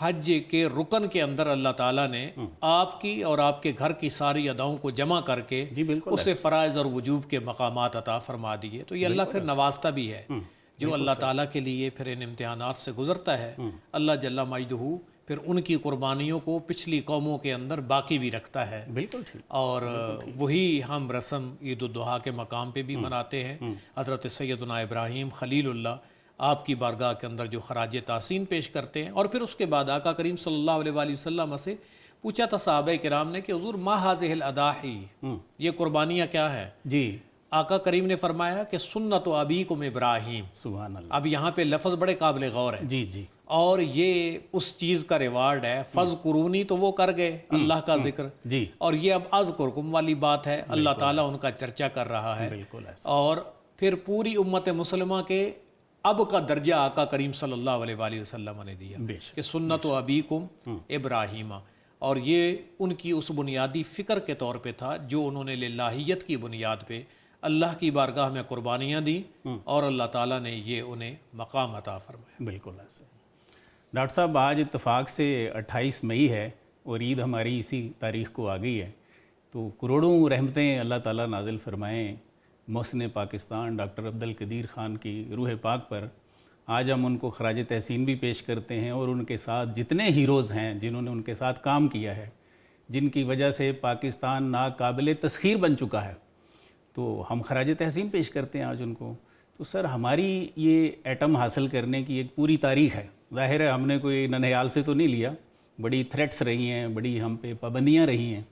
حج کے رکن کے اندر اللہ تعالیٰ نے آپ کی اور آپ کے گھر کی ساری اداؤں کو جمع کر کے جی بالکل اسے فرائض اور وجوب کے مقامات عطا فرما دیے. تو یہ اللہ پھر نوازتا بھی ہے جو اللہ تعالیٰ کے لیے پھر ان امتحانات سے گزرتا ہے. اللہ جل مجدہ پھر ان کی قربانیوں کو پچھلی قوموں کے اندر باقی بھی رکھتا ہے. بالکل ٹھیک. اور وہی ہم رسم عید الضحیٰ کے مقام پہ بھی مناتے ہیں. حضرت سیدنا ابراہیم خلیل اللہ آپ کی بارگاہ کے اندر جو خراج تحسین پیش کرتے ہیں. اور پھر اس کے بعد آقا کریم صلی اللہ علیہ وآلہ وسلم سے پوچھا تھا صحابہ کرام نے کہ حضور ما ہذہ الاضاحی، یہ قربانیاں کیا ہیں؟ جی. آقا کریم نے فرمایا کہ سنت ابیکم ابراہیم. سبحان اللہ. اب یہاں پہ لفظ بڑے قابل غور ہے. جی جی. اور یہ اس چیز کا ریوارڈ ہے. فذکرونی تو وہ کر گئے اللہ کا ذکر، جی. اور یہ اب اذکرکم والی بات ہے. اللہ تعالیٰ ان کا چرچا کر رہا ہے. بالکل ایسا. اور پھر پوری امت مسلمہ کے اب کا درجہ آقا کریم صلی اللہ علیہ وآلہ وسلم نے دیا بے شک. کہ سنت ابیکم ابراہیم. اور یہ ان کی اس بنیادی فکر کے طور پہ تھا جو انہوں نے للہیت کی بنیاد پہ اللہ کی بارگاہ میں قربانیاں دیں، اور اللہ تعالیٰ نے یہ انہیں مقام عطا فرمایا. بالکل ایسے. ڈاکٹر صاحب آج اتفاق سے 28 مئی ہے اور عید ہماری اسی تاریخ کو آ گئی ہے. تو کروڑوں رحمتیں اللہ تعالیٰ نازل فرمائیں محسن پاکستان ڈاکٹر عبدالقدیر خان کی روح پاک پر. آج ہم ان کو خراج تحسین بھی پیش کرتے ہیں، اور ان کے ساتھ جتنے ہیروز ہیں جنہوں نے ان کے ساتھ کام کیا ہے، جن کی وجہ سے پاکستان ناقابل تسخیر بن چکا ہے، تو ہم خراج تحسین پیش کرتے ہیں آج ان کو. تو سر ہماری یہ ایٹم حاصل کرنے کی ایک پوری تاریخ ہے. ظاہر ہے ہم نے کوئی ننھیال سے تو نہیں لیا، بڑی تھریٹس رہی ہیں، بڑی ہم پہ پابندیاں رہی ہیں.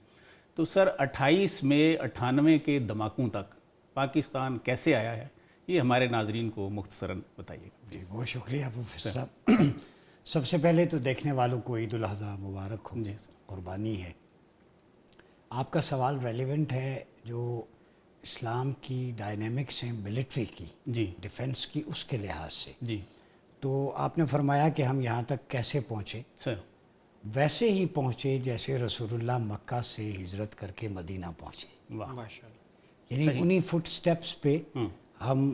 تو سر 28 مئی 98 کے دھماکوں تک پاکستان کیسے آیا ہے، یہ ہمارے ناظرین کو مختصراً بتائیے. جی بہت شکریہ پروفیسر صاحب. سب سے پہلے تو دیکھنے والوں کو عید الاضحیٰ مبارک ہو. جی سر. قربانی ہے. آپ کا سوال ریلیونٹ ہے جو اسلام کی ڈائنامکس ہیں ملٹری کی، جی. ڈیفنس کی، اس کے لحاظ سے. جی. تو آپ نے فرمایا کہ ہم یہاں تک کیسے پہنچے. سر ویسے ہی پہنچے جیسے رسول اللہ مکہ سے ہجرت کر کے مدینہ پہنچے. واہ. ماشاءاللہ. یعنی انہی فٹ سٹیپس پہ ہم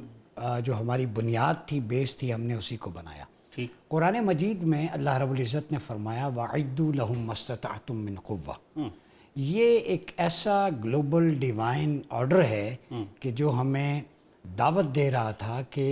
جو ہماری بنیاد تھی، بیس تھی، ہم نے اسی کو بنایا. ٹھیک. قرآن مجید میں اللہ رب العزت نے فرمایا وَأَعِدُّوا لَهُم مَّا اسْتَطَعْتُم مِّن قُوَّةٍ. یہ ایک ایسا گلوبل ڈیوائن آرڈر ہے کہ جو ہمیں دعوت دے رہا تھا کہ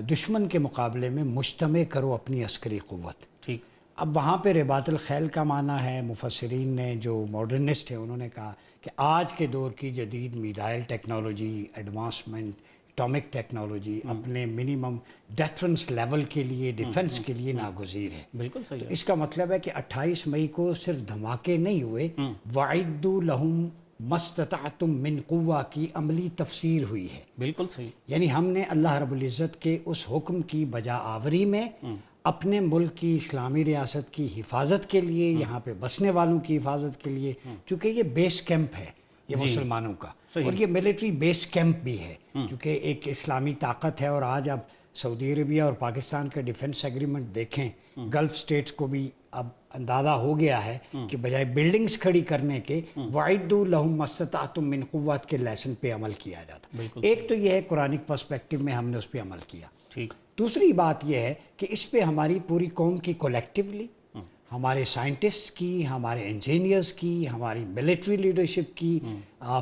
دشمن کے مقابلے میں مجتمع کرو اپنی عسکری قوت. ٹھیک. اب وہاں پہ رباط الخیل کا معنی ہے. مفسرین نے جو ماڈرنسٹ ہیں انہوں نے کہا کہ آج کے دور کی جدید missile technology, advancement, atomic technology اپنے منیمم ڈیٹرنس لیول کے لیے، ڈیفنس کے لیے ناگزیر ہے. بالکل صحیح ہے. اس کا مطلب ہے کہ 28 مئی کو صرف دھماکے نہیں ہوئے، وَأَعِدُّوا لَهُم مَّا اسْتَطَعْتُم مِّن قُوَّةٍ کی عملی تفسیر ہوئی ہے. بالکل صحیح. یعنی ہم نے اللہ رب العزت کے اس حکم کی بجا آوری میں اپنے ملک کی اسلامی ریاست کی حفاظت کے لیے، یہاں پہ بسنے والوں کی حفاظت کے لیے، چونکہ یہ بیس کیمپ ہے یہ مسلمانوں کا، اور یہ ملٹری بیس کیمپ بھی ہے چونکہ ایک اسلامی طاقت ہے. اور آج اب سعودی عربیہ اور پاکستان کا ڈیفنس ایگریمنٹ دیکھیں، گلف سٹیٹس کو بھی اب اندازہ ہو گیا ہے کہ بجائے بلڈنگز کھڑی کرنے کے وَأَعِدُّوا لَهُم مَّا اسْتَطَعْتُم مِّن قُوَّةٍ کے لیسن پہ عمل کیا جاتا. ایک تو یہ ہے قرآنک پرسپیکٹو میں ہم نے اس پہ عمل کیا. ٹھیک. دوسری بات یہ ہے کہ اس پہ ہماری پوری قوم کی کولیکٹیولی، ہمارے سائنٹسٹ کی، ہمارے انجینئرز کی، ہماری ملٹری لیڈرشپ کی،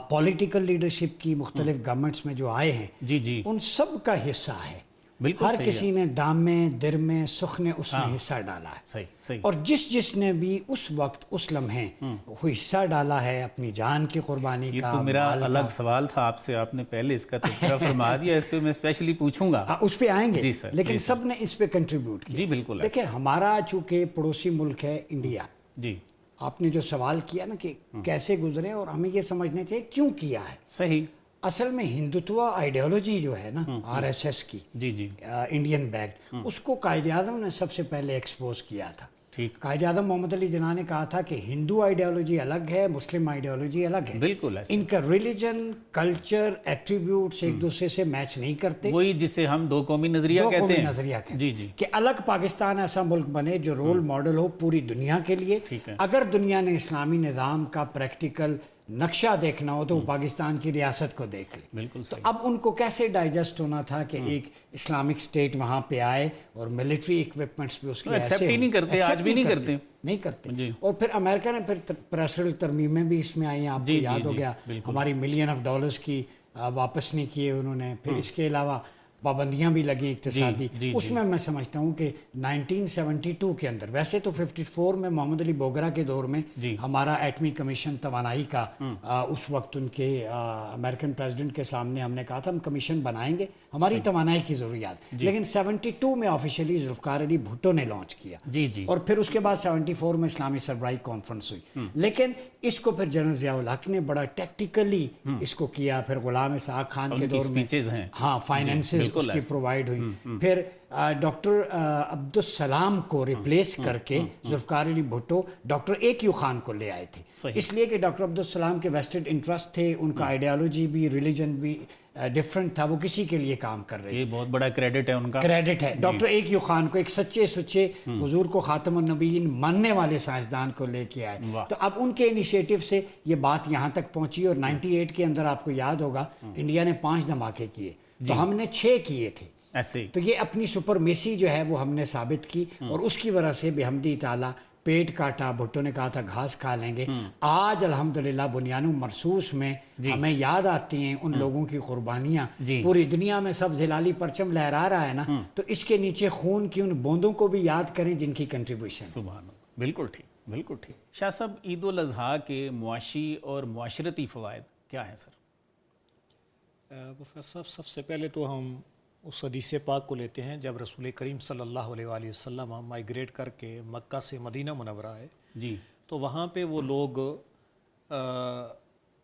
پولیٹیکل لیڈرشپ کی، مختلف گورنمنٹس میں جو آئے ہیں، جی جی. ان سب کا حصہ ہے. بالکل ہر صحیح کسی نے دام میں، در میں، سخ نے اس میں حصہ ڈالا ہے. صحیح صحیح. اور جس نے بھی اس وقت اس لمحے وہ حصہ ڈالا ہے اپنی جان کی قربانی یہ کا، تو میرا مال کا. الگ سوال تھا آپ سے، آپ نے پہلے اس کا تذکرہ فرما دیا، اس پہ میں اسپیشلی پوچھوں گا. اس پہ آئیں گے. جی سر. لیکن سب نے اس پہ کنٹریبیوٹ کیا. جی بالکل. دیکھیں ہمارا چونکہ پڑوسی ملک ہے انڈیا، جی. آپ نے جو سوال کیا نا کہ کیسے گزرے، اور ہمیں یہ سمجھنا چاہیے کیوں کیا ہے. صحیح. اصل میں ہندوتوا آئیڈیالوجی جو ہے نا RSS کی، جی جی. انڈین بیکڈ، اس کو قائد اعظم نے سب سے پہلے ایکسپوز کیا تھا. ٹھیک. قائد اعظم محمد علی جناح نے کہا تھا کہ ہندو آئیڈیالوجی الگ ہے، مسلم آئیڈیالوجی الگ ہے. بالکل ایسے. ان کا ریلیجن، کلچر، ایٹریبیوٹس ایک دوسرے سے میچ نہیں کرتے. وہی جسے ہم دو قومی نظریہ دو کہتے قومی ہیں. نظریہ کہتے ہیں. جی جی. کہ الگ پاکستان ایسا ملک بنے جو رول ماڈل ہو پوری دنیا کے لیے. ٹھیک ہے. اگر دنیا نے اسلامی نظام کا پریکٹیکل نقشہ دیکھنا ہو تو وہ پاکستان کی ریاست کو دیکھ لے. بالکل تو صحیح. اب ان کو کیسے ڈائجسٹ ہونا تھا کہ ایک اسلامک اسٹیٹ وہاں پہ آئے اور ملٹری اکوپمنٹس بھی اس کے ایسے ایکسیپٹ ہی نہیں کرتے, آج بھی نہیں کرتے. جی. اور پھر امریکہ نے پھر پریسرل ترمیمیں بھی اس میں آئی ہیں, آپ کو یاد ہو گیا, ہماری $1,000,000,000 کی واپس نہیں کیے انہوں نے. پھر اس کے علاوہ پابندیاں بھی لگی اقتصادی. اس میں سمجھتا ہوں کہ 1972 کے اندر, ویسے تو 54 میں محمد علی بوگرا کے دور میں ہمارا ایٹمی کمیشن توانائی کا اس وقت ان کے امریکن پریزیڈنٹ کے سامنے ہم نے کہا تھا ہم کمیشن بنائیں گے, ہماری توانائی کی ضروریات. لیکن 72 میں آفیشیلی ذوالفقار علی بھٹو نے لانچ کیا, اور پھر اس کے بعد 74 میں اسلامی سربراہی کانفرنس ہوئی. لیکن اس کو پھر جنرل ضیاء الحق نے بڑا ٹیکٹیکلی اس کو کیا. پھر غلام اسحاق خان کے دور میں ہاں فائنینسز اس کی پرووائڈ ہوئی. پھر ڈاکٹر عبدالسلام کو ریپلیس کر کے ذوالفقار علی بھٹو ڈاکٹر اے.کیو خان کو لے آئے تھے, اس لیے کہ ڈاکٹر عبدالسلام کے ویسٹڈ انٹرسٹ تھے, ان کا آئیڈیالوجی بھی ریلیجن بھی ڈفرنٹ تھا, وہ کسی کے لیے کام کر رہے تھے. یہ بہت بڑا کریڈٹ ہے ان کا. کریڈٹ ہے ڈاکٹر اے.کیو خان کو, ایک سچے سچے حضور کو خاتم النبیین ماننے والے سائنسدان کو لے کے آئے. تو اب ان کے انیشیٹو سے یہ بات یہاں تک پہنچی. اور 98 کے اندر آپ کو یاد ہوگا انڈیا نے 5 دھماکے کیے, تو ہم نے 6 کیے تھے. تو یہ اپنی سپرمیسی جو ہے وہ ہم نے ثابت کی, اور اس کی وجہ سے بحمدی تعالیٰ پیٹ کاٹا. بھٹو نے کہا تھا گھاس کھا لیں گے. آج الحمدللہ بنیان مرصوص میں ہمیں یاد آتی ہیں ان لوگوں کی قربانیاں. پوری دنیا میں سب ہلالی پرچم لہرا رہا ہے نا, تو اس کے نیچے خون کی ان بوندوں کو بھی یاد کریں جن کی کنٹریبیوشن. سبحان اللہ, بالکل ٹھیک, بالکل ٹھیک. شاہ صاحب, عید الاضحیٰ کے معاشی اور معاشرتی فوائد کیا ہیں سر؟ پروفیسر صاحب, سب سے پہلے تو ہم اس حدیث پاک کو لیتے ہیں جب رسول کریم صلی اللہ علیہ وآلہ وسلم مائیگریٹ کر کے مکہ سے مدینہ منورہ آئے, تو وہاں پہ وہ لوگ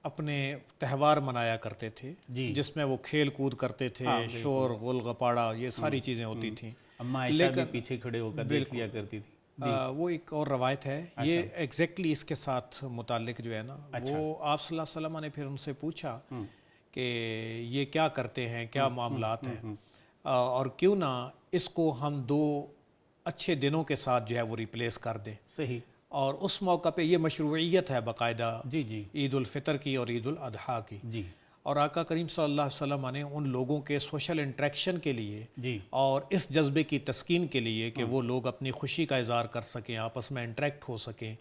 اپنے تہوار منایا کرتے تھے, جس میں وہ کھیل کود کرتے تھے, شور غل غپاڑا, یہ ساری چیزیں ہوتی تھیں. اماں عائشہ بھی پیچھے کھڑے ہو کر دیکھ لیا کرتی تھی. وہ ایک اور روایت ہے, یہ ایگزیکٹلی اس کے ساتھ متعلق جو ہے نا, وہ آپ صلی اللہ علیہ وسلم نے پھر ان سے پوچھا کہ یہ کیا کرتے ہیں, کیا معاملات ہیں, اور کیوں نہ اس کو ہم 2 اچھے دنوں کے ساتھ جو ہے وہ ریپلیس کر دیں. صحیح. اور اس موقع پہ یہ مشروعیت ہے باقاعدہ عید الفطر کی اور عید الاضحیٰ کی. اور آقا کریم صلی اللہ علیہ وسلم نے ان لوگوں کے سوشل انٹریکشن کے لیے اور اس جذبے کی تسکین کے لیے کہ وہ لوگ اپنی خوشی کا اظہار کر سکیں, آپس میں انٹریکٹ ہو سکیں,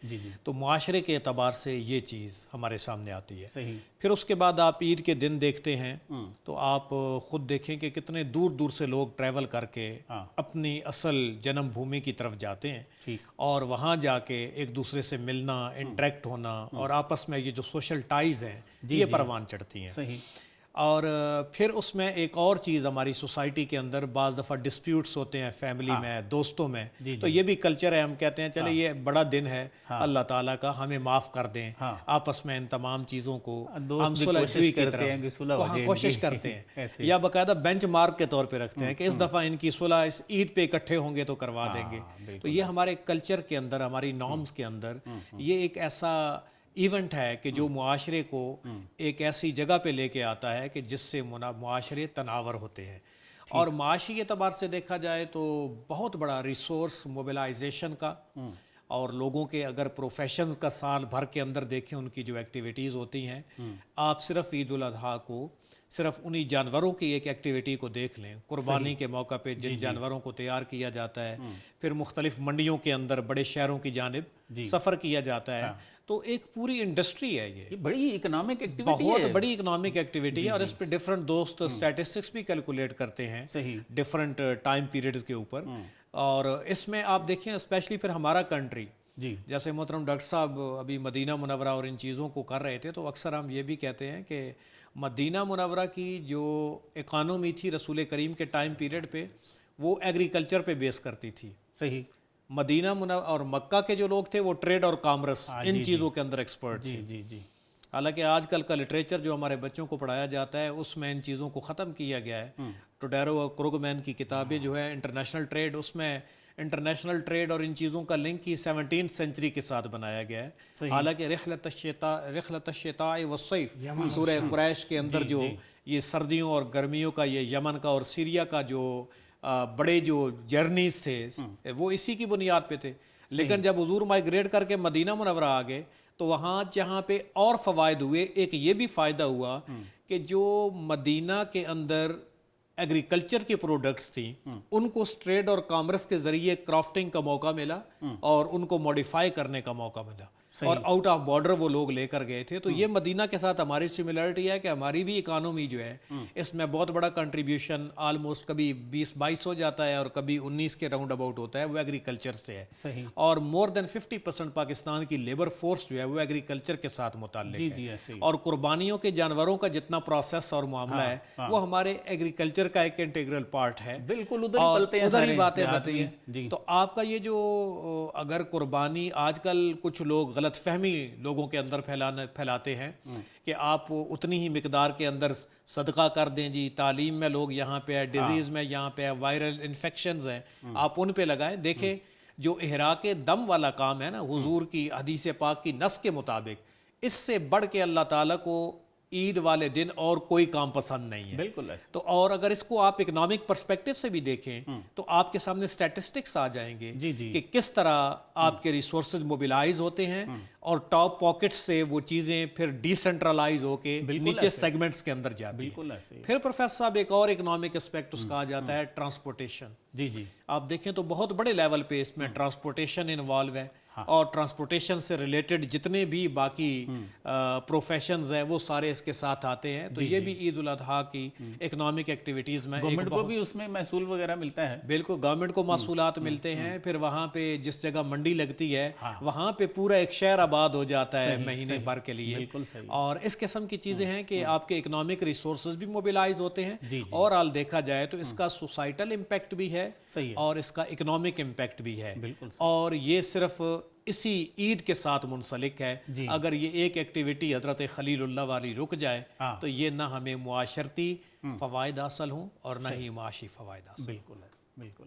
تو معاشرے کے اعتبار سے یہ چیز ہمارے سامنے آتی ہے. پھر اس کے بعد آپ عید کے دن دیکھتے ہیں تو آپ خود دیکھیں کہ کتنے دور دور سے لوگ ٹریول کر کے اپنی اصل جنم بھومی کی طرف جاتے ہیں, اور وہاں جا کے ایک دوسرے سے ملنا, انٹریکٹ ہونا, اور آپس میں یہ جو سوشل ٹائز ہیں یہ پروان چڑھتی ہیں. اور پھر اس میں ایک اور چیز ہماری سوسائٹی کے اندر بعض دفعہ ڈسپیوٹس ہوتے ہیں فیملی میں, دوستوں میں, تو یہ بھی کلچر ہے. ہم کہتے ہیں چلے یہ بڑا دن ہے اللہ تعالیٰ کا, ہمیں معاف کر دیں. آپس میں ان تمام چیزوں کو ہم صلح جوئی کی طرح کوشش کرتے ہیں, یا باقاعدہ بینچ مارک کے طور پہ رکھتے ہیں کہ اس دفعہ ان کی صلح اس عید پہ اکٹھے ہوں گے تو کروا دیں گے. تو یہ ہمارے کلچر کے اندر, ہماری نارمز کے اندر یہ ایک ایسا ایونٹ ہے کہ جو معاشرے کو ایک ایسی جگہ پہ لے کے آتا ہے کہ جس سے معاشرے تناور ہوتے ہیں. اور معاشی اعتبار سے دیکھا جائے تو بہت بڑا ریسورس موبلائزیشن کا, اور لوگوں کے اگر پروفیشنز کا سال بھر کے اندر دیکھیں ان کی جو ایکٹیویٹیز ہوتی ہیں, آپ صرف عید الاضحیٰ کو صرف انہی جانوروں کی ایک ایکٹیویٹی کو دیکھ لیں. قربانی کے موقع پہ جن جانوروں کو تیار کیا جاتا ہے, پھر مختلف منڈیوں کے اندر بڑے شہروں کی جانب سفر کیا جاتا ہے, تو ایک پوری انڈسٹری ہے. یہ بڑی اکنامک ایکٹیویٹی ہے, بہت بڑی اکنامک ایکٹیویٹی ہے, اور اس پہ ڈفرنٹ دوست اسٹیٹسٹکس بھی کیلکولیٹ کرتے ہیں ڈفرنٹ ٹائم پیریڈز کے اوپر. اور اس میں آپ دیکھیں اسپیشلی پھر ہمارا کنٹری, جیسے محترم ڈاکٹر صاحب ابھی مدینہ منورہ اور ان چیزوں کو کر رہے تھے, تو اکثر ہم یہ بھی کہتے ہیں کہ مدینہ منورہ کی جو اکانومی تھی رسول کریم کے ٹائم پیریڈ پہ, وہ ایگریکلچر پہ بیس کرتی تھی. صحیح. مدینہ اور مکہ کے جو لوگ تھے وہ ٹریڈ اور کامرس ان چیزوں کے اندر ایکسپرٹ تھے. حالانکہ آج کل کا لٹریچر جو ہمارے بچوں کو پڑھایا جاتا ہے اس میں ان چیزوں کو ختم کیا گیا ہے. ٹوڈیرو اور کروگمین کی کتابیں جو ہے انٹرنیشنل ٹریڈ, اس میں انٹرنیشنل ٹریڈ اور ان چیزوں کا لنک ہی 17th سینچری کے ساتھ بنایا گیا ہے. حالانکہ رحلت الشتاء والصیف سورہ قریش کے اندر جو یہ سردیوں اور گرمیوں کا, یہ یمن کا اور سیریا کا جو بڑے جو جرنیز تھے وہ اسی کی بنیاد پہ تھے. لیکن جب حضور مائیگریٹ کر کے مدینہ منورہ آ گئے تو وہاں جہاں پہ اور فوائد ہوئے، ایک یہ بھی فائدہ ہوا کہ جو مدینہ کے اندر ایگریکلچر کے پروڈکٹس تھیں ان کو ٹریڈ اور کامرس کے ذریعے کرافٹنگ کا موقع ملا اور ان کو موڈیفائی کرنے کا موقع ملا، اور آؤٹ آف بارڈر وہ لوگ لے کر گئے تھے. تو یہ مدینہ کے ساتھ ہماری سملرٹی ہے کہ ہماری بھی اکانومی جو ہے اس میں بہت بڑا کنٹریبیوشن آلموسٹ کبھی 20-22 ہو جاتا ہے اور کبھی 19 کے راؤنڈ اباؤٹ ہوتا ہے، وہ ایگریکلچر سے ہے. صحیح. اور مور دین 50% پاکستان کی لیبر فورس جو ہے وہ ایگریکلچر کے ساتھ متعلق جی ہے. جی ایسے ہی. اور قربانیوں کے جانوروں کا جتنا پروسیس اور معاملہ ہے وہ ہمارے ایگریکلچر کا ایک انٹیگرل پارٹ ہے. بالکل ادھر ہی پلتے ہیں، ادھر ہی سارے باتیں دیہات بتائی ہیں. جی. تو آپ کا یہ جو اگر قربانی آج کل کچھ لوگ غلط فہمی لوگوں کے اندر پھیلاتے ہیں کہ آپ اتنی ہی مقدار کے اندر صدقہ کر دیں جی، تعلیم میں لوگ یہاں پہ ہے، ڈیزیز میں یہاں پہ ہے، وائرل انفیکشنز ہیں آپ ان پہ لگائیں. دیکھیں جو احراق دم والا کام ہے نا، حضور کی حدیث پاک کی نص کے مطابق، اس سے بڑھ کے اللہ تعالیٰ کو عید والے دن اور کوئی کام پسند نہیں ہے. بالکل ایسے. تو اور اگر اس کو آپ اکنامک پرسپیکٹو سے بھی دیکھیں تو آپ کے سامنے سٹیٹسٹکس آ جائیں گے جی جی. کہ کس طرح آپ کے ریسورسز موبیلائز ہوتے ہیں اور ٹاپ پاکٹ سے وہ چیزیں پھر ڈی سینٹرلائز ہو کے نیچے سیگمنٹس کے اندر جاتی ہیں. بالکل ایسے. پھر پروفیسر صاحب ایک اور اکنامک اسپیکٹ اس کا آ جاتا ہے ٹرانسپورٹیشن. جی جی. آپ دیکھیں تو بہت بڑے لیول پہ اس میں ٹرانسپورٹیشن انوالو ہے، اور ٹرانسپورٹیشن سے ریلیٹڈ جتنے بھی باقی پروفیشنز ہیں وہ سارے اس کے ساتھ آتے ہیں. تو یہ بھی عید الاضحیٰ کی اکنامک ایکٹیویٹیز میں گورنمنٹ کو بھی اس میں محصول وغیرہ ملتا ہے. بالکل گورنمنٹ کو محصولات ملتے ہیں. پھر وہاں پہ جس جگہ منڈی لگتی ہے وہاں پہ پورا ایک شہر آباد ہو جاتا ہے مہینے بھر کے لیے. اور اس قسم کی چیزیں ہیں کہ آپ کے اکنامک ریسورسز بھی موبیلائز ہوتے ہیں. اور حال دیکھا جائے تو اس کا سوسائٹل امپیکٹ بھی ہے اور اس کا اکنامک امپیکٹ بھی ہے. اور یہ صرف اسی عید کے ساتھ منسلک ہے. اگر یہ ایک ایکٹیویٹی حضرت خلیل اللہ والی رک جائے تو یہ نہ ہمیں معاشرتی فوائد حاصل ہوں اور نہ ہی معاشی فوائد حاصل. بالکل بالکل.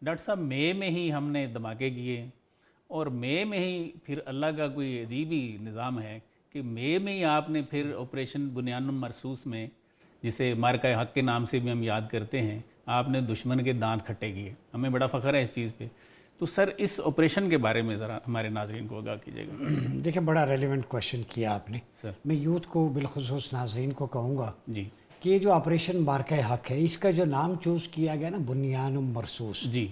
ڈاکٹر صاحب مئی میں ہی ہم نے دھماکے کیے، اور مئی میں ہی پھر اللہ کا کوئی عجیب ہی نظام ہے کہ مئی میں ہی آپ نے پھر آپریشن بنیان مرصوص میں، جسے مارکہ حق کے نام سے بھی ہم یاد کرتے ہیں، آپ نے دشمن کے دانت کھٹے کیے. ہمیں بڑا فخر ہے اس چیز پہ. تو سر اس آپریشن کے بارے میں ذرا ہمارے ناظرین کو آگاہ کیجیے گا. دیکھیں بڑا ریلیونٹ کویشچن کیا آپ نے. سر میں یوتھ کو بالخصوص ناظرین کو کہوں گا جی کہ یہ جو آپریشن مارکہ حق ہے، اس کا جو نام چوز کیا گیا نا بنیان مرصوص، جی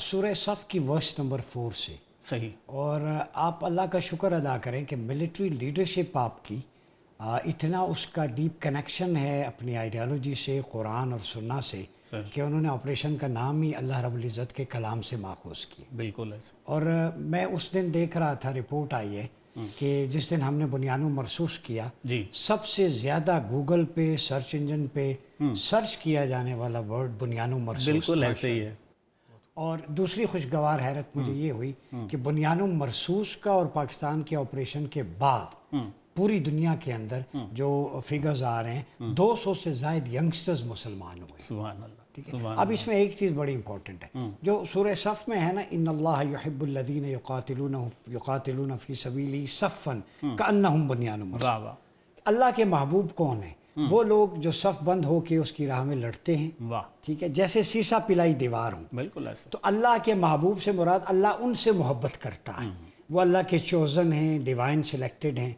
سورہ صف کی ورس نمبر 4 سے. صحیح. اور آپ اللہ کا شکر ادا کریں کہ ملٹری لیڈرشپ آپ کی اتنا اس کا ڈیپ کنیکشن ہے اپنی آئیڈیالوجی سے، قرآن اور سنہ سے، کہ انہوں نے آپریشن کا نام ہی اللہ رب العزت کے کلام سے ماخوذ کیا. بالکل ایسے. اور میں اس دن دیکھ رہا تھا، رپورٹ آئی ہے کہ جس دن ہم نے بنیان مرصوص کیا، جی سب سے زیادہ گوگل پہ سرچ انجن پہ سرچ کیا جانے والا ورڈ بنیان مرصوص. بالکل ایسے ہی ہے. اور دوسری خوشگوار حیرت مجھے یہ ہوئی کہ بنیان مرصوص کا اور پاکستان کے آپریشن کے بعد پوری دنیا کے اندر جو فگرز آ رہے ہیں 200 سے زائد ینگسٹرز مسلمان ہوئے. سبحان اللہ. ٹھیک ہے. اب اس میں ایک چیز بڑی امپورٹنٹ ہے جو سورہ صف میں ہے نا، ان اللہ یحب الذین یقاتلون فی سبیلہ صفا کأنہم بنیان مرصوص. اللہ کے محبوب کون ہیں؟ وہ لوگ جو صف بند ہو کے اس کی راہ میں لڑتے ہیں. واہ. ٹھیک ہے، جیسے سیسا پلائی دیوار ہوں. بالکل ایسے. تو اللہ کے محبوب سے مراد اللہ ان سے محبت کرتا ہے. وہ اللہ کے چوزن ہیں، ڈیوائن سلیکٹڈ ہیں.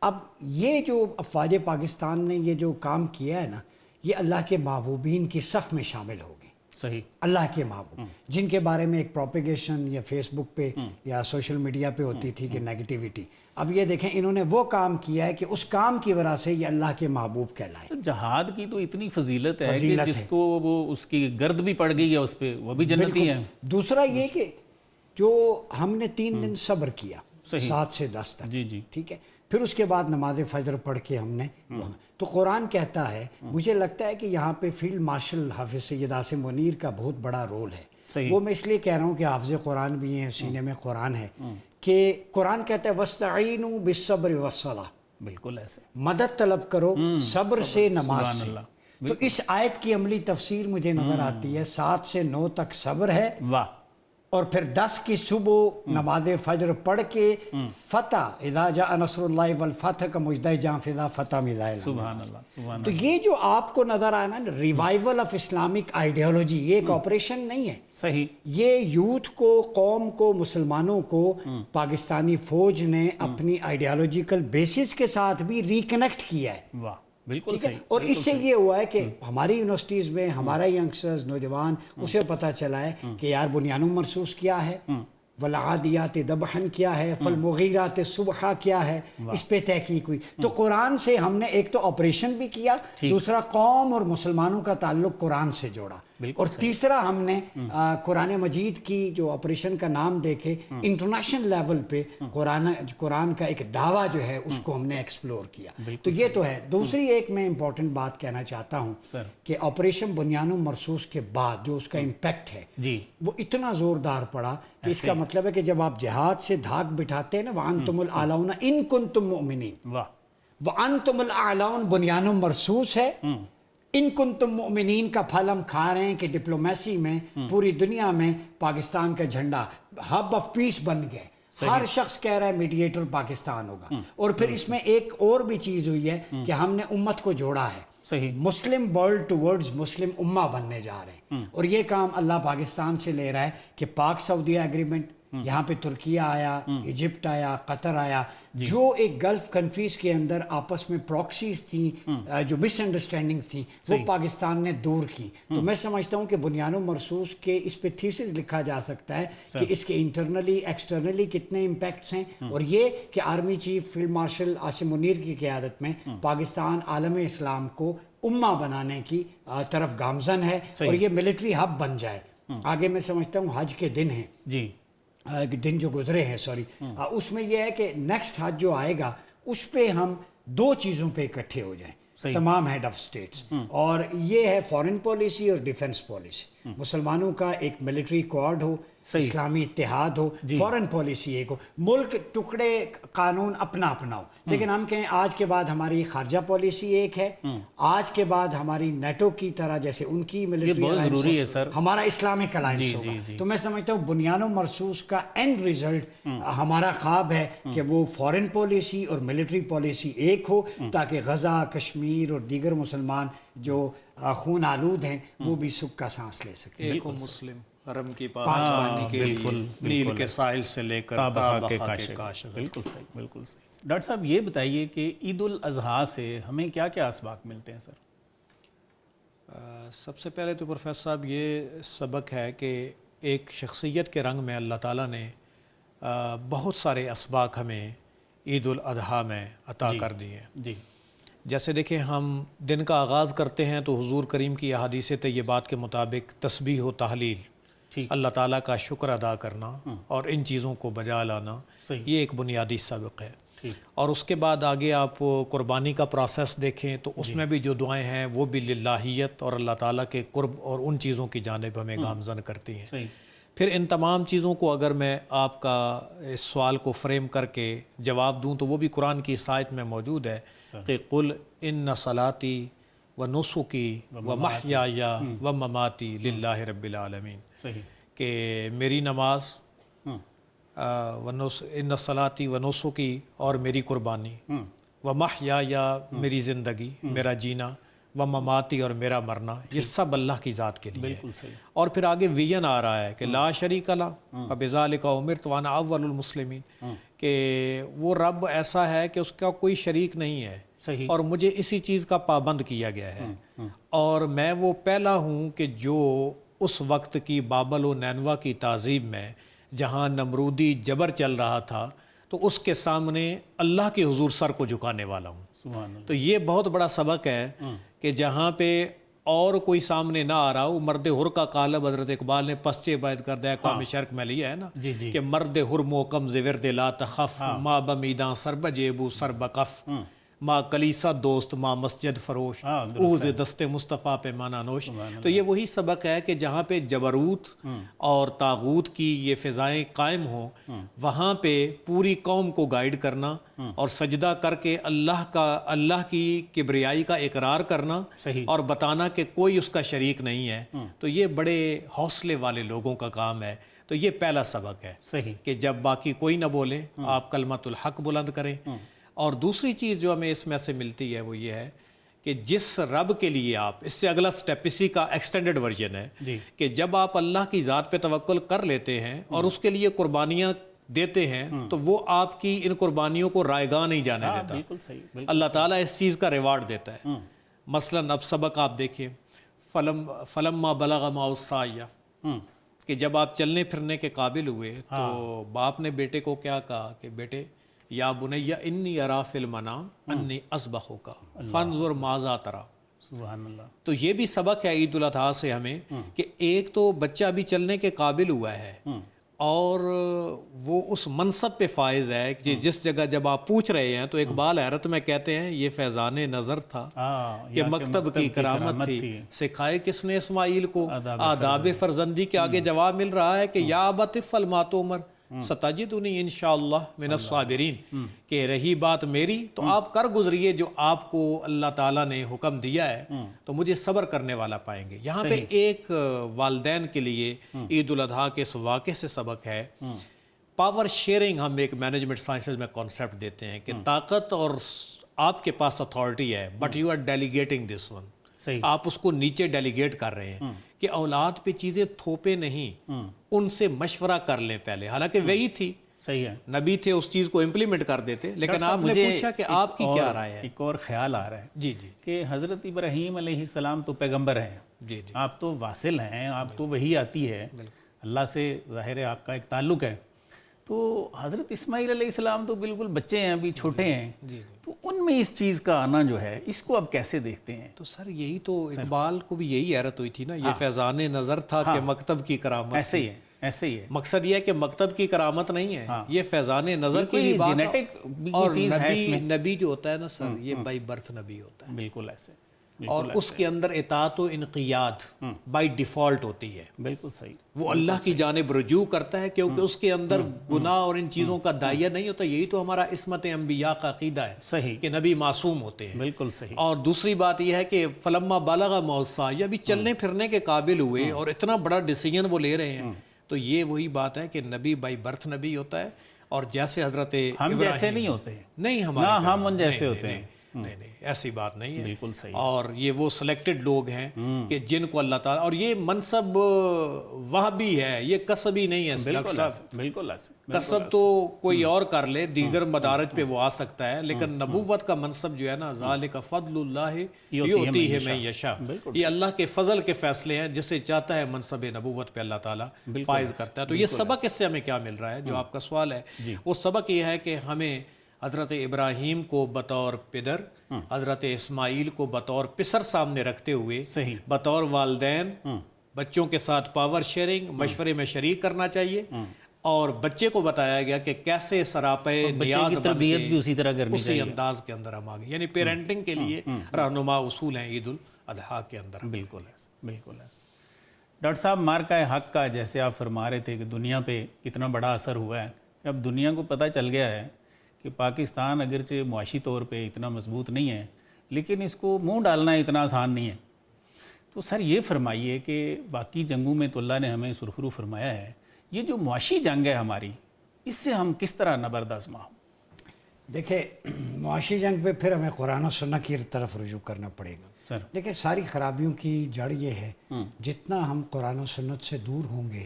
اب یہ جو افواج پاکستان نے یہ جو کام کیا ہے نا، یہ اللہ کے محبوبین کی صف میں شامل ہو گئے. صحیح. اللہ کے محبوب جن کے بارے میں ایک پروپیگیشن یا فیس بک پہ یا سوشل میڈیا پہ ہوتی تھی کہ نیگیٹیوٹی، اب یہ دیکھیں انہوں نے وہ کام کیا ہے کہ اس کام کی وجہ سے یہ اللہ کے محبوب کہلائے. جہاد کی تو اتنی فضیلت ہے کہ جس کو وہ اس کی گرد بھی پڑ گئی ہے اس پہ وہ بھی جنتی ہے. دوسرا یہ کہ جو ہم نے 3 دن صبر کیا 7 سے 10 تک. جی جی. ٹھیک ہے. پھر اس کے بعد نماز فجر پڑھ کے ہم نے تو قرآن کہتا ہے، مجھے لگتا ہے کہ یہاں پہ فیلڈ مارشل حافظ سید عاصم منیر کا بہت بڑا رول ہے. وہ میں اس لیے کہہ رہا ہوں کہ حافظ قرآن بھی ہیں، سینے میں قرآن ہے، کہ قرآن کہتا ہے وَاسْتَعِینُوا بِالصَّبْرِ وَالصَّلَاةِ. بالکل ایسے. مدد طلب کرو صبر سے، نماز سے. تو اس آیت کی عملی تفسیر مجھے نظر آتی ہے 7 سے 9 تک صبر ہے، واہ، اور پھر 10 کی صبح نماز فجر پڑھ کے فتح اذا جاء نصر اللہ والفتح کا مجدہ جہاں فضا فتح ملا ہے. سبحان اللہ سبحان تو یہ جو آپ کو نظر آیا نا ریوائول آف اسلامک آئیڈیالوجی، یہ ایک آپریشن نہیں ہے. صحیح. یہ یوتھ کو، قوم کو، مسلمانوں کو پاکستانی فوج نے اپنی آئیڈیالوجیکل بیسس کے ساتھ بھی ریکنیکٹ کیا ہے. واہ بالکل ٹھیک ہے. صحیح. اور اس سے یہ ہوا ہے کہ ہماری یونیورسٹیز میں ہمارا ینگسٹرز، نوجوان، اسے پتہ چلا ہے کہ یار بنیان مرصوص کیا ہے، والعادیات ضبحا کیا ہے، فالمغیرات صبحا کیا ہے، اس پہ تحقیق ہوئی. تو قرآن سے ہم نے ایک تو آپریشن بھی کیا، دوسرا قوم اور مسلمانوں کا تعلق قرآن سے جوڑا، اور تیسرا ہم نے قرآن مجید کی جو آپریشن کا نام دیکھے انٹرنیشنل لیول پہ قرآن کا ایک دعویٰ جو ہے اس کو ہم نے ایکسپلور کیا. تو یہ تو ہے. دوسری ایک میں امپورٹنٹ بات کہنا چاہتا ہوں کہ آپریشن بنیان مرصوص کے بعد جو اس کا امپیکٹ ہے وہ اتنا زوردار پڑا کہ اس کا مطلب ہے کہ جب آپ جہاد سے دھاگ بٹھاتے ہیں نا وَأَنْتُمُ الْأَعْلَوْنَ إِن كُنْتُم مُؤْمِنِينَ، وَأَنْتُمُ الْأَعْلَوْنَ بنیان مرصوص ہے. ان کنتم مؤمنین کا پھل ہم کھا رہے ہیں کہ ڈپلومیسی میں پوری دنیا میں پاکستان کا جھنڈا ہب آف پیس بن گئے. ہر شخص کہہ رہا ہے میڈیٹر پاکستان ہوگا. اور پھر اس میں ایک اور بھی چیز ہوئی ہے کہ ہم نے امت کو جوڑا ہے. مسلم ورلڈ ٹورڈز مسلم امہ بننے جا رہے ہیں، اور یہ کام اللہ پاکستان سے لے رہا ہے کہ پاک سعودیہ ایگریمنٹ، یہاں پہ ترکیہ آیا، ایجپٹ آیا، قطر آیا، جو ایک گلف کنٹریز کے اندر آپس میں پراکسیز تھیں، جو مس انڈرسٹینڈنگز تھیں، وہ پاکستان نے دور کی. تو میں سمجھتا ہوں کہ بنیان مرصوص کے اس پہ تھیسس لکھا جا سکتا ہے کہ اس کے انٹرنلی ایکسٹرنلی کتنے امپیکٹس ہیں، اور یہ کہ army chief field marshal Asim Munir کی قیادت میں پاکستان عالم اسلام کو امہ بنانے کی طرف گامزن ہے، اور یہ ملٹری ہب بن جائے. آگے میں سمجھتا ہوں حج کے دن ہیں، دن جو گزرے ہیں اس میں یہ ہے کہ نیکسٹ حج جو آئے گا اس پہ ہم 2 چیزوں پہ اکٹھے ہو جائیں تمام ہیڈ آف سٹیٹس، اور یہ ہے فارن پالیسی اور ڈیفنس پالیسی. مسلمانوں کا ایک ملٹری کوڈ ہو، اسلامی اتحاد ہو، فارن پالیسی ایک ہو، ملک ٹکڑے قانون اپنا اپنا ہو. لیکن ہم کہیں آج کے بعد ہماری خارجہ پالیسی ایک ہے، آج کے بعد ہماری نیٹو کی طرح جیسے ان کی ملٹری الائنس، ہمارا اسلامک الائنس ہوگا. تو میں سمجھتا ہوں بنیان مرصوص کا اینڈ ریزلٹ ہمارا خواب ہے کہ وہ فارن پالیسی اور ملٹری پالیسی ایک ہو، تاکہ غزہ، کشمیر اور دیگر مسلمان جو خون آلود ہیں وہ بھی سکھ کا سانس لے سکیں. ایک مسلم حرم کی پاسبانی کے لیے نیل کے ساحل سے لے کر تابہ کے کاشغر. بالکل صحیح بالکل صحیح. ڈاکٹر صاحب یہ بتائیے کہ عید الاضحیٰ سے ہمیں کیا کیا اسباق ملتے ہیں سر؟ سب سے پہلے تو پروفیسر صاحب یہ سبق ہے کہ ایک شخصیت کے رنگ میں اللہ تعالیٰ نے بہت سارے اسباق ہمیں عید الاضحیٰ میں عطا کر دیے ہیں. جیسے دیکھیں ہم دن کا آغاز کرتے ہیں تو حضور کریم کی احادیث طیبات کے مطابق تسبیح و تحلیل، اللہ تعالیٰ کا شکر ادا کرنا اور ان چیزوں کو بجا لانا، یہ ایک بنیادی سبق ہے. اور اس کے بعد آگے آپ قربانی کا پروسیس دیکھیں تو اس میں بھی جو دعائیں ہیں وہ بھی للہیت اور اللہ تعالیٰ کے قرب اور ان چیزوں کی جانب ہمیں گامزن کرتی ہیں. پھر ان تمام چیزوں کو اگر میں آپ کا اس سوال کو فریم کر کے جواب دوں تو وہ بھی قرآن کی اس آیت میں موجود ہے کہ قل ان صلاتی و نسکی و محیای و مماتی للہ رب العالمین، کہ میری نماز ان صلاتی و نسکی اور میری قربانی، و محیای میری زندگی، میرا جینا، و مماتی اور میرا مرنا، یہ سب اللہ کی ذات کے لیے ہے. اور پھر آگے ویژن آ رہا ہے کہ لا شریک لہ فبذالک امرت وانا اول المسلمین، کہ وہ رب ایسا ہے کہ اس کا کوئی شریک نہیں ہے اور مجھے اسی چیز کا پابند کیا گیا ہے، اور میں وہ پہلا ہوں کہ جو اس وقت کی بابل و نینوا کی تہذیب میں جہاں نمرودی جبر چل رہا تھا تو اس کے سامنے اللہ کے حضور سر کو جھکانے والا ہوں. تو یہ بہت بڑا سبق ہے کہ جہاں پہ اور کوئی سامنے نہ آ رہا ہو، مرد حر کا قالب حضرت اقبال نے پسچے بیت کردہ اقوام شرق میں لیا ہے نا، کہ مرد حر موکم زورد لا تخف، ما بمیداں سر بجیبو سر بقف، ماں کلیسا دوست ماں مسجد فروش، اوز دست مصطفیٰ پہ مانا نوش. تو یہ وہی سبق ہے کہ جہاں پہ جبروت اور طاغوت کی یہ فضائیں قائم ہوں، وہاں پہ پوری قوم کو گائیڈ کرنا اور سجدہ کر کے اللہ کی کبریائی کا اقرار کرنا اور بتانا کہ کوئی اس کا شریک نہیں ہے. تو یہ بڑے حوصلے والے لوگوں کا کام ہے. تو یہ پہلا سبق ہے صحیح کہ جب باقی کوئی نہ بولیں آپ کلمت الحق بلند کریں. اور دوسری چیز جو ہمیں اس میں سے ملتی ہے وہ یہ ہے کہ جس رب کے لیے آپ، اس سے اگلا سٹیپ اسی کا ایکسٹینڈڈ ورژن ہے جی کہ جب آپ اللہ کی ذات پہ توکل کر لیتے ہیں اور اس کے لیے قربانیاں دیتے ہیں تو وہ آپ کی ان قربانیوں کو رائیگاں نہیں جانے دیتا. بالکل صحیح بالکل اللہ تعالیٰ اس چیز کا ریوارڈ دیتا ہے. مثلا اب سبق آپ دیکھیں فلما بلغ معه السعی، کہ جب آپ چلنے پھرنے کے قابل ہوئے تو باپ نے بیٹے کو کیا کہا کہ بیٹے یا بنی انی ارا فی المنام انی اذبحک فانظر ماذا تری. سبحان اللہ. تو یہ بھی سبق ہے عید الاضحیٰ سے ہمیں کہ ایک تو بچہ ابھی چلنے کے قابل ہوا ہے اور وہ اس منصب پہ فائز ہے کہ جس جگہ جب آپ پوچھ رہے ہیں تو اقبال حیرت میں کہتے ہیں یہ فیضان نظر تھا کہ مکتب کی کرامت تھی، سکھائے کس نے اسماعیل کو آداب فرزندی. کے آگے جواب مل رہا ہے کہ یا ابت افعل ما تؤمر ستجدنی انشاءاللہ من الصابرین. کہ رہی بات میری تو آپ کر گزریے جو آپ کو اللہ تعالیٰ نے حکم دیا ہے تو مجھے صبر کرنے والا پائیں گے. یہاں پہ ایک والدین کے لیے عید الاضحیٰ کے اس واقعے سے سبق ہے. پاور شیئرنگ ہم ایک مینجمنٹ سائنسز میں کانسیپٹ دیتے ہیں کہ طاقت اور آپ کے پاس اتھارٹی ہے but you are delegating this one. آپ اس کو نیچے ڈیلیگیٹ کر رہے ہیں کہ اولاد پہ چیزیں تھوپے نہیں، ان سے مشورہ کر لیں پہلے. حالانکہ وہی تھی، صحیح ہے، نبی تھے اس چیز کو امپلیمنٹ کر دیتے، لیکن آپ نے پوچھا کہ آپ کی کیا رائے ہے. ایک اور خیال آ رہا ہے جی جی کہ حضرت ابراہیم علیہ السلام تو پیغمبر ہیں، جی جی آپ تو واصل ہیں، آپ تو وہی آتی ہے اللہ سے، ظاہر ہے آپ کا ایک تعلق ہے. تو حضرت اسماعیل علیہ السلام تو بالکل بچے ہیں، ابھی چھوٹے ہیں، جی تو ان میں اس چیز کا آنا جو ہے اس کو آپ کیسے دیکھتے ہیں؟ تو سر یہی تو اقبال کو بھی یہی حیرت ہوئی تھی نا، یہ فیضان نظر تھا کہ مکتب کی کرامت. ایسے ہی ہے، ایسے ہی ہے. مقصد یہ ہے کہ مکتب کی کرامت نہیں ہے، یہ فیضان نظر کی بھی بات ہے. اور نبی جو ہوتا ہے نا سر، یہ بائی برتھ نبی ہوتا ہے، بالکل ایسے، اور اس کے اندر اطاعت و انقیاد بائی ڈیفالٹ ہوتی ہے. بالکل صحیح. وہ اللہ کی جانب رجوع کرتا ہے کیونکہ اس کے اندر گناہ اور ان چیزوں کا داعیہ نہیں ہوتا. یہی تو ہمارا عصمت انبیاء کا عقیدہ ہے صحیح کہ نبی معصوم ہوتے ہیں. بالکل صحیح. اور دوسری بات یہ ہے کہ فلما بالغ معه السعی، ابھی چلنے پھرنے کے قابل ہوئے اور اتنا بڑا ڈیسیجن وہ لے رہے ہیں. تو یہ وہی بات ہے کہ نبی بائی برتھ نبی ہوتا ہے، اور جیسے حضرت ہم جیسے نہیں ہوتے، نہیں ہمارے ہم ان جیسے ہوتے ہیں. نہیں ایسی بات نہیں ہے. بالکل صحیح. اور یہ وہ سلیکٹڈ لوگ ہیں کہ جن کو اللہ تعالیٰ، اور یہ منصب وہابی ہے، یہ کسبی نہیں ہے. بالکل کسب تو کوئی اور کر لے، دیگر مدارج پہ وہ آ سکتا ہے، لیکن نبوت کا منصب جو ہے نا، ذالک فضل اللہ یؤتیہ من یشاء، یہ اللہ کے فضل کے فیصلے ہیں، جسے چاہتا ہے منصب نبوت پہ اللہ تعالیٰ فائز کرتا ہے. تو یہ سبق اس سے ہمیں کیا مل رہا ہے جو آپ کا سوال ہے، وہ سبق یہ ہے کہ ہمیں حضرت ابراہیم کو بطور پدر، حضرت اسماعیل کو بطور پسر سامنے رکھتے ہوئے بطور والدین بچوں کے ساتھ پاور شیئرنگ، مشورے میں شریک کرنا چاہیے. اور بچے کو بتایا گیا کہ کیسے سراپے نیاز بن کے اسی انداز کے اندر ہم آگے، یعنی پیرنٹنگ کے لیے رہنما اصول ہیں عید الاضحیٰ کے اندر. بالکل ایسا، بالکل ایسا. ڈاکٹر صاحب، مارکہ حق کا جیسے آپ فرما رہے تھے کہ دنیا پہ کتنا بڑا اثر ہوا ہے، کہ اب دنیا کو پتہ چل گیا ہے کہ پاکستان اگرچہ معاشی طور پہ اتنا مضبوط نہیں ہے لیکن اس کو منہ ڈالنا اتنا آسان نہیں ہے. تو سر یہ فرمائیے کہ باقی جنگوں میں تو اللہ نے ہمیں سرخرو فرمایا ہے، یہ جو معاشی جنگ ہے ہماری، اس سے ہم کس طرح نبرد آزما ہوں؟ دیکھیں، معاشی جنگ پہ پھر ہمیں قرآن و سنت کی طرف رجوع کرنا پڑے گا. سر دیکھیں، ساری خرابیوں کی جڑ یہ ہے، جتنا ہم قرآن و سنت سے دور ہوں گے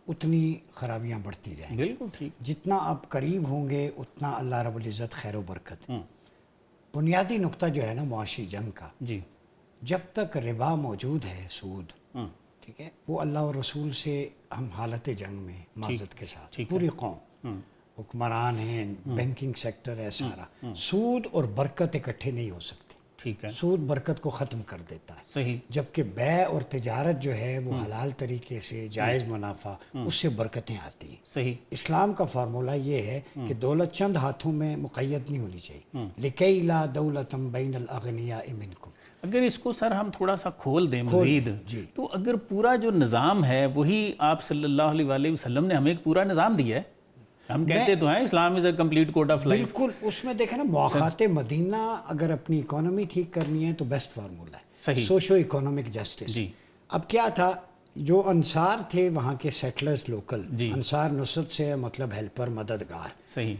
اتنی خرابیاں بڑھتی جائیں گی. بالکل ٹھیک. جتنا آپ قریب ہوں گے اتنا اللہ رب العزت خیر و برکت. بنیادی نقطہ جو ہے نا معاشی جنگ کا، جی، جب تک ربا موجود ہے، سود، ٹھیک ہے، وہ اللہ اور رسول سے ہم حالت جنگ میں معذرت کے ساتھ، پوری قوم، حکمران ہیں، بینکنگ سیکٹر ہے سارا. سود اور برکت اکٹھے نہیں ہو سکتے. ٹھیک ہے. سود برکت کو ختم کر دیتا ہے. صحیح. جبکہ بیع اور تجارت جو ہے وہ حلال طریقے سے، جائز منافع، اس سے برکتیں آتی ہیں. صحیح. اسلام کا فارمولہ یہ ہے کہ دولت چند ہاتھوں میں مقید نہیں ہونی چاہیے. لِكَيْ لَا دَوْلَةً بَيْنَ الْأَغْنِيَاءِ مِنْكُمْ. اگر اس کو سر ہم تھوڑا سا کھول دیں مزید، تو اگر پورا جو نظام ہے وہی آپ صلی اللہ علیہ وسلم نے ہمیں ایک پورا نظام دیا ہے، ہم کہتے تو ہیں Islam is a complete code of life. بالکل. اس میں دیکھیں نا، مواقعات مدینہ اگر اپنی اکانومی ٹھیک کرنی ہے تو بیسٹ فارمولہ ہے سوشو اکنامک جسٹس. اب کیا تھا، جو انصار تھے وہاں کے سیٹلرز لوکل، جی انصار نصرت سے مطلب ہیلپر، مددگار. صحیح.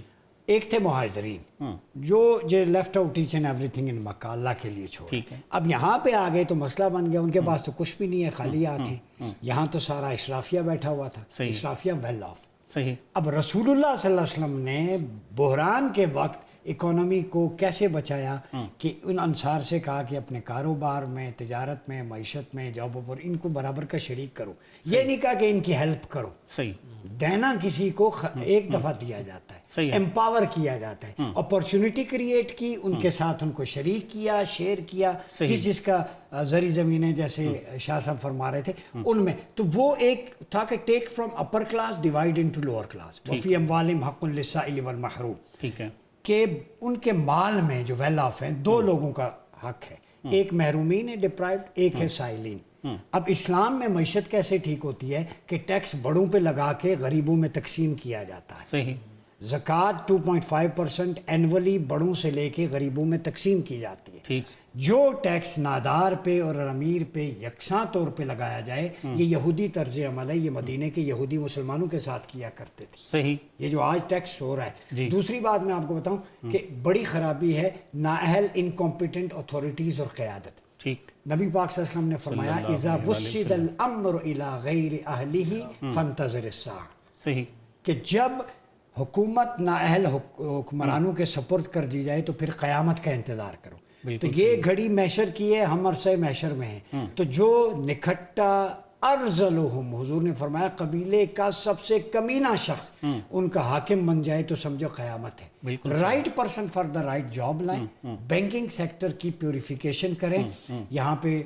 ایک تھے مہاجرین جو left out each and everything in Mecca, اللہ کے لیے چھوڑ. ٹھیک ہے. اب یہاں پہ آ گئے تو مسئلہ بن گیا، ان کے پاس تو کچھ بھی نہیں ہے، خالی ہاتھ ہیں. یہاں تو سارا اشرافیہ بیٹھا ہوا تھا، اشرافیہ ویل آف. صحیح. اب رسول اللہ صلی اللہ علیہ وسلم نے بحران کے وقت اکانومی کو کیسے بچایا کہ ان انصار سے کہا کہ اپنے کاروبار میں، تجارت میں، معیشت میں، جابوں پر ان کو برابر کا شریک کرو. یہ نہیں کہا کہ ان کی ہیلپ کرو. صحیح. دینا کسی کو ایک دفعہ دیا جاتا ہے، امپاور کیا جاتا ہے. اپارچونٹی کریٹ کی، ان کے ساتھ ان کو شریک کیا، شیئر کیا، جس کا زرعی زمینیں جیسے شاہ صاحب فرما رہے تھے ان میں. تو وہ ایک تھا کہ take from upper class divide into lower class. وفی اموالہم حق للسائل والمحروم. ٹھیک ہے. کہ ان کے مال میں جو ویل آف ہیں دو لوگوں کا حق ہے، ایک محرومین ہے ڈپرائیوڈ، ایک ہے سائلین. اب اسلام میں معیشت کیسے ٹھیک ہوتی ہے کہ ٹیکس بڑوں پہ لگا کے غریبوں میں تقسیم کیا جاتا ہے. صحیح. زکوٰۃ 2.5% اینولی بڑوں سے لے کے غریبوں میں تقسیم کی جاتی ہے. ٹھیک. جو ٹیکس نادار پہ اور امیر پہ یکساں طور پہ لگایا جائے، یہ یہودی طرز عمل ہے، یہ مدینے کے یہودی مسلمانوں کے ساتھ کیا کرتے تھے. صحیح. یہ جو آج ٹیکس ہو رہا ہے. دوسری بات میں آپ کو بتاؤں کہ بڑی خرابی ہے نااہل انکمپیٹنٹ اتھارٹیز اور قیادت. ٹھیک. نبی پاک صلی اللہ علیہ وسلم نے فرمایا اذا وسد الامر الى غیر اہلہ فانتظر الساعہ. صحیح. کہ جب حکومت نااہل حکمرانوں کے سپرد کر دی جائے تو پھر قیامت کا انتظار کرو. تو یہ گھڑی محشر کی ہے، ہم عرصہ محشر میں ہیں. تو جو نکھٹا ارذلہم، حضور نے فرمایا قبیلے کا سب سے کمینہ شخص ان کا حاکم بن جائے تو سمجھو قیامت ہے. Right person for the right job line. Banking sector کی پیوریفیکیشن کریں. یہاں پہ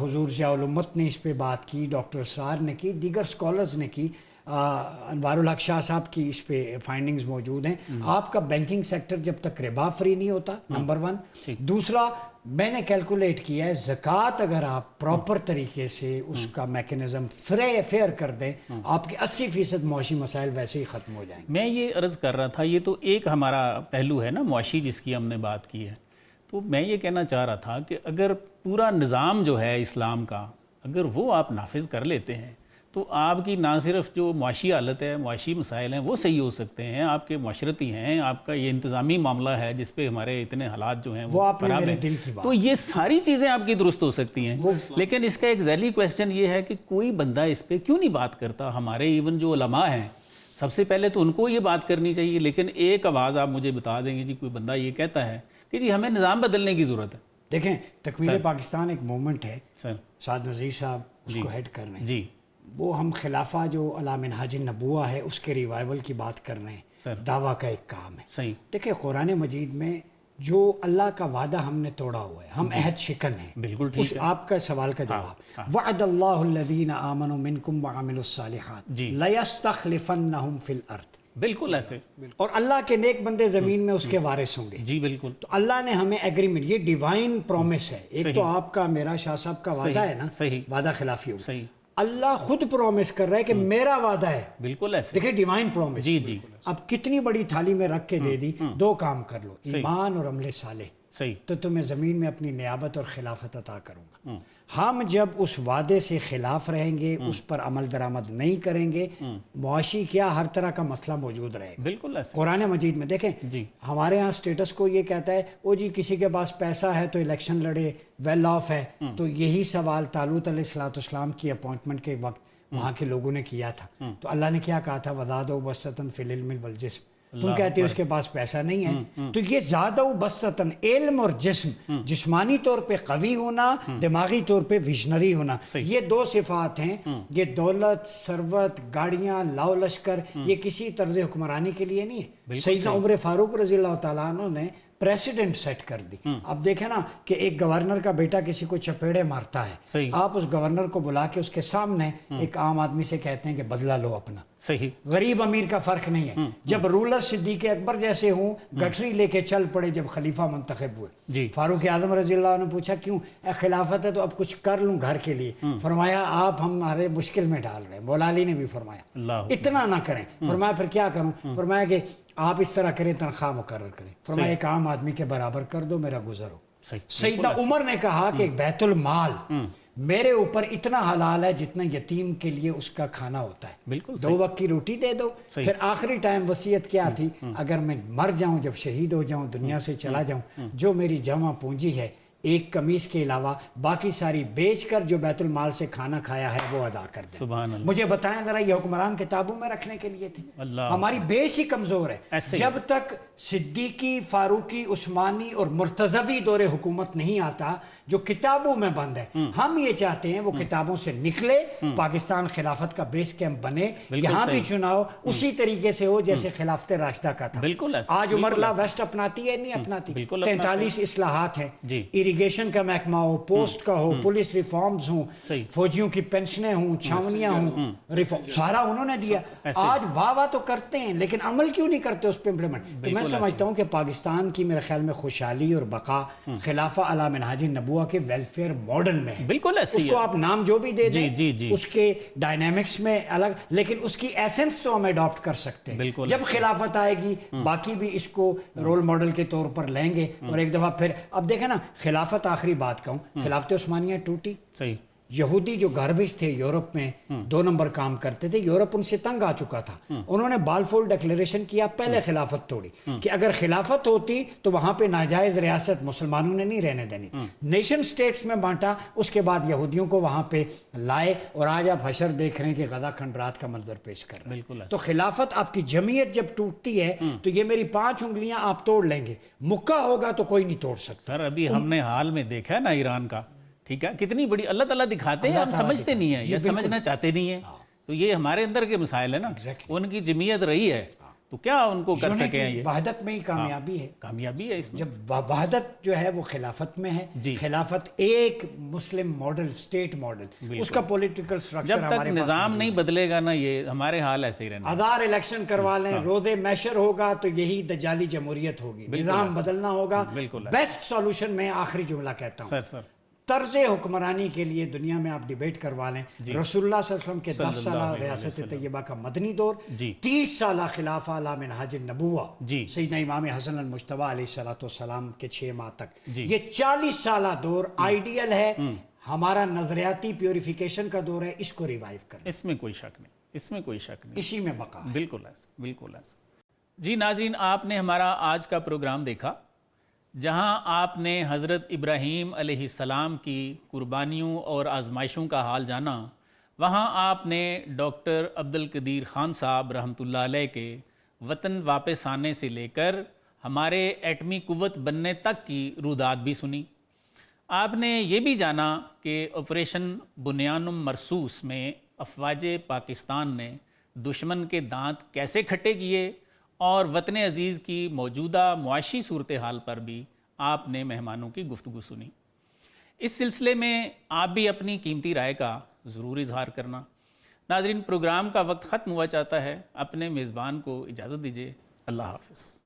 حضور ضیاء الامت نے اس پہ بات کی، ڈاکٹر اسرار نے کی، دیگر اسکالرز نے کی، انوار الحق شاہ صاحب کی اس پہ فائنڈنگز موجود ہیں. آپ کا بینکنگ سیکٹر جب تک ربا فری نہیں ہوتا، نمبر 1. دوسرا میں نے کیلکولیٹ کیا ہے زکوٰۃ اگر آپ پراپر طریقے سے اس کا میکنزم فیئر کر دیں، آپ کے 80% معاشی مسائل ویسے ہی ختم ہو جائیں گے. میں یہ عرض کر رہا تھا، یہ تو ایک ہمارا پہلو ہے نا معاشی جس کی ہم نے بات کی ہے. تو میں یہ کہنا چاہ رہا تھا کہ اگر پورا نظام جو ہے اسلام کا اگر وہ آپ نافذ کر لیتے ہیں تو آپ کی نہ صرف جو معاشی حالت ہے، معاشی مسائل ہیں وہ صحیح ہو سکتے ہیں، آپ کے معاشرتی ہیں، آپ کا یہ انتظامی معاملہ ہے جس پہ ہمارے اتنے حالات جو ہیں وہ خراب ہیں، تو یہ ساری چیزیں آپ کی درست ہو سکتی ہیں. لیکن اس کا ایک ذیلی کویسچن یہ ہے کہ کوئی بندہ اس پہ کیوں نہیں بات کرتا. ہمارے ایون جو علماء ہیں سب سے پہلے تو ان کو یہ بات کرنی چاہیے. لیکن ایک آواز آپ مجھے بتا دیں گے جی، کوئی بندہ یہ کہتا ہے کہ جی ہمیں نظام بدلنے کی ضرورت ہے. دیکھیں تکمیل پاکستان ایک موومنٹ ہے، سعد نذیر صاحب اس کو ہیڈ کر رہے ہیں. جی. وہ ہم خلافہ جو علی منہاج النبوہ ہے اس کے ریوائول کی بات کر رہے ہیں. دعویٰ کا ایک کام ہے. صحیح. دیکھیں قرآن مجید میں جو اللہ کا وعدہ ہم نے توڑا ہوا ہے، ہم عہد شکن ہیں. بالکل ٹھیک اس آپ کا سوال کا جواب، وعد اللہ الذین آمنوا منکم وعملوا الصالحات لیستخلفنہم فی الارض. بالکل ایسے. اور اللہ کے نیک بندے زمین میں اس کے وارث ہوں گے. جی بالکل. تو اللہ نے ہمیں ایگریمنٹ، یہ ڈیوائن پرومس ہے. ایک تو آپ کا میرا شاہ صاحب کا وعدہ ہے نا، وعدہ خلافی ہوگا. اللہ خود پرومس کر رہا ہے کہ میرا وعدہ ہے. بالکل ایسے. دیکھیں ڈیوائن پرومس. جی جی. اب کتنی بڑی تھالی میں رکھ کے دے دی، دو کام کر لو، ایمان اور عمل صالح، تو تمہیں زمین میں اپنی نیابت اور خلافت عطا کروں گا. ہم جب اس وعدے سے خلاف رہیں گے، اس پر عمل درآمد نہیں کریں گے، معاشی کیا ہر طرح کا مسئلہ موجود رہے گا. بالکل ایسے. قرآن مجید میں دیکھیں ہمارے ہاں سٹیٹس کو یہ کہتا ہے او جی کسی کے پاس پیسہ ہے تو الیکشن لڑے، ویل آف ہے. تو یہی سوال طالوت علیہ السلام کی اپوائنٹمنٹ کے وقت وہاں کے لوگوں نے کیا تھا. تو اللہ نے کیا کہا تھا، وَزَادَهُ بَسْطَةً فِي الْعِلْمِ وَالْجِسْمِ. تم کہتے ہو اس کے پاس پیسہ نہیں ہے، تو یہ زیادہ بسطن علم اور جسم، جسمانی طور پہ قوی ہونا، دماغی طور پہ ویژنری ہونا، یہ دو صفات ہیں. یہ دولت، ثروت، گاڑیاں، لاؤ لشکر، یہ کسی طرز حکمرانی کے لیے نہیں ہے. سیدنا عمر فاروق رضی اللہ تعالیٰ عنہ نے پریسیڈنٹ سیٹ کر دی. اب دیکھیں نا کہ ایک گورنر کا بیٹا کسی کو چپیڑے مارتا ہے، آپ اس گورنر کو بلا کے اس کے سامنے ایک عام آدمی سے کہتے ہیں کہ بدلہ لو اپنا. صحیح. غریب امیر کا فرق نہیں ہے. جب رولر صدیق اکبر جیسے ہوں گٹری لے کے چل پڑے جب خلیفہ منتخب ہوئے. فاروق اعظم رضی اللہ عنہ پوچھا کیوں؟ اے خلافت ہے تو اب کچھ کر لوں گھر کے لیے. فرمایا آپ ہمارے مشکل میں ڈال رہے ہیں. مولا علی نے بھی فرمایا اتنا نہ کریں. فرمایا پھر کیا کروں؟ فرمایا کہ آپ اس طرح کریں، تنخواہ مقرر کریں. فرمایا ایک عام آدمی کے برابر کر دو، میرا گزر ہو. سیدنا عمر نے کہا کہ بیت المال میرے اوپر اتنا حلال ہے جتنا یتیم کے لیے اس کا کھانا ہوتا ہے. بالکل 2 وقت کی روٹی دے دو. پھر آخری ٹائم وصیت کیا تھی؟ اگر میں مر جاؤں، جب شہید ہو جاؤں، دنیا سے چلا جاؤں، جو میری جمع پونجی ہے ایک قمیص کے علاوہ باقی ساری بیچ کر جو بیت المال سے کھانا کھایا ہے وہ ادا کر دیں. سبحان اللہ. مجھے بتائیں ذرا، یہ حکمران کتابوں میں رکھنے کے لیے تھے. اللہ. ہماری بیس ہی کمزور ہے. ایسے ہی. جب تک صدیقی، فاروقی، عثمانی اور مرتضوی دور حکومت نہیں آتا جو کتابوں میں بند ہے، ہم یہ چاہتے ہیں وہ کتابوں سے نکلے، پاکستان خلافت کا بیس کیمپ بنے، یہاں بھی چناؤ اسی طریقے سے ہو جیسے خلافت راشدہ کا تھا. بالکل ایسا. آج عمر اللہ ویسٹ اپناتی ہے نہیں اپناتی؟ 43 اصلاحات ہیں. اریگیشن کا محکمہ ہو، پوسٹ کا ہو، پولیس ریفارمز ہوں، فوجیوں کی پینشنیں ہوں، چھاونیاں ہوں، سارا انہوں نے دیا. آج واہ واہ تو کرتے ہیں لیکن عمل کیوں نہیں کرتے اس پہ امپلیمنٹ؟ تو میں سمجھتا ہوں کہ پاکستان کی میرے خیال میں خوشحالی اور بقا خلافہ علی منہاج النبوہ کے ویلفیئر ماڈل میں ہے. بالکل ایسے اس ہی کو ہے. آپ نام جو بھی دے دیں، جی. اس کے ڈائنامکس میں الگ، لیکن اس کی ایسنس تو ہم اڈاپٹ کر سکتے ہیں. جب خلافت آئے گی باقی بھی اس کو رول ماڈل کے طور پر لیں گے. اور ایک دفعہ پھر اب دیکھیں نا، خلافت آخری بات کہوں، خلافت عثمانیہ ٹوٹی. صحیح. یہودی جو گاربیج تھے یورپ میں 2 نمبر کام کرتے تھے، یورپ ان سے تنگ آ چکا تھا. انہوں نے بالفور ڈکلیریشن کیا، پہلے خلافت توڑی کہ اگر خلافت ہوتی تو وہاں پہ ناجائز ریاست مسلمانوں نے نہیں رہنے دینی. نیشن سٹیٹس میں بانٹا، اس کے بعد یہودیوں کو وہاں پہ لائے، اور آج آپ حشر دیکھ رہے ہیں کہ غدہ کھنڈرات کا منظر پیش کر رہے ہیں. تو خلافت آپ کی جمعیت جب ٹوٹتی ہے تو یہ میری 5 انگلیاں آپ توڑ لیں گے، مکہ ہوگا تو کوئی نہیں توڑ سکتا. سر ابھی ہم نے حال میں دیکھا ہے نا ایران کا، ٹھیک ہے، کتنی بڑی اللہ تعالیٰ دکھاتے ہیں، ہم سمجھتے نہیں ہیں یا سمجھنا چاہتے نہیں ہیں. تو یہ ہمارے اندر کے مسائل ہیں نا. ان کی جمعیت رہی ہے تو کیا ان کو کر سکے ہیں؟ یہ وحدت میں ہی کامیابی ہے. کامیابی ہے اس میں. جب وحدت جو ہے وہ خلافت میں ہے. خلافت ایک مسلم ماڈل، سٹیٹ ماڈل، اس کا پولیٹیکل سٹرکچر جب تک نظام نہیں بدلے گا نا، یہ ہمارے حال ایسے ہی رہنا. ہزار الیکشن کروا لیں، روزے میشر ہوگا تو یہی دجالی جمہوریت ہوگی. نظام بدلنا ہوگا. بیسٹ سولوشن میں آخری جملہ کہتا ہوں، سر طرز حکمرانی کے لیے دنیا میں آپ ڈیبیٹ کروا لیں. رسول اللہ صلی اللہ علیہ وسلم کے 10 سالہ ریاست طیبہ کا مدنی دور، 30 سالہ خلافہ علی منہاج النبوہ سیدنا امام حسن المجتبیٰ علیہ السلام کے 6 ماہ تک، یہ 40 سالہ دور آئیڈیل ہے. ہمارا نظریاتی پیوریفیکیشن کا دور ہے، اس کو ریوائیو کریں. اس میں کوئی شک نہیں، اس میں کوئی شک نہیں، اسی میں بقا. بالکل ایسا، بالکل ایسا. جی ناظرین، آپ نے ہمارا آج کا پروگرام دیکھا، جہاں آپ نے حضرت ابراہیم علیہ السلام کی قربانیوں اور آزمائشوں کا حال جانا. وہاں آپ نے ڈاکٹر عبدالقدیر خان صاحب رحمۃ اللہ علیہ کے وطن واپس آنے سے لے کر ہمارے ایٹمی قوت بننے تک کی رودات بھی سنی. آپ نے یہ بھی جانا کہ آپریشن بنیانم مرصوص میں افواج پاکستان نے دشمن کے دانت کیسے کھٹے کیے، اور وطن عزیز کی موجودہ معاشی صورتحال پر بھی آپ نے مہمانوں کی گفتگو سنی. اس سلسلے میں آپ بھی اپنی قیمتی رائے کا ضرور اظہار کرنا. ناظرین، پروگرام کا وقت ختم ہوا چاہتا ہے، اپنے میزبان کو اجازت دیجیے. اللہ حافظ.